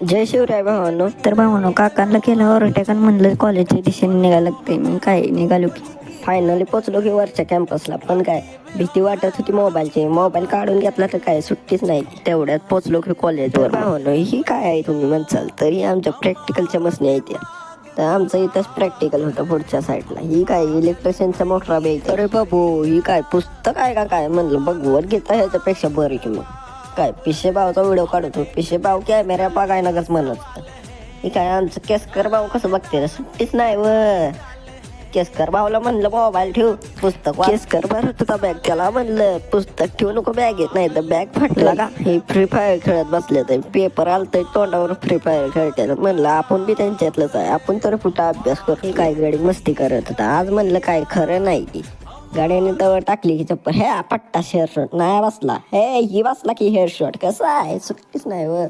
जय शिवराय भावांनो. तर भावानो काकांना केला ओव्हरटेक आणि म्हणलं कॉलेजच्या दिशेने निघायला लागतंय. मग काय निघालो की फायनली पोचलो की वरच्या कॅम्पसला. पण काय भीती वाटत होती मोबाईलची. मोबाईल काढून घेतला तर काय सुट्टीच नाही. तेवढ्यात पोचलो की कॉलेजवर. भावांनो ही काय आहे तुम्ही म्हणसाल, तरी आमच्या प्रॅक्टिकलच्या मसनी आहेत त्या. तर आमचं इथंच प्रॅक्टिकल होतं पुढच्या साईडला. ही काय इलेक्ट्रिशियनचा मोठा बेग. अरे बाबू ही काय पुस्तक आहे का काय म्हणलं, बघवर घेता ह्याच्यापेक्षा बरं की मग. काय पिशे भावचा व्हिडिओ काढतो. पिशे भाव कॅमेरा बघाय नकच म्हणत. ही काय आमचं केसकर भाऊ कसं बघते रे, सुट्टीच नाही व. केसकर भाऊला म्हणलं मोबाईल ठेव, पुस्तक केसकर भरत होता बॅग. त्याला म्हणलं पुस्तक ठेवू नको बॅगेत, नाही तर बॅग फाटला का. हे फ्री फायर खेळत बसले तर पेपर आलतंय तोंडावर, फ्री फायर खेळते. म्हणलं आपण बी त्यांच्यातलंच आहे, आपण तर कुठं अभ्यास करतो. काय गडी मस्ती करत होता. आज म्हणलं काय खरं नाही. गाड्याने तवर टाकली की चप्पल. हे पट्टा हेअर शॉट नाही बसला. हे ही बसला की हेअर शॉट. कसं आहे सुट्टीच नाही व.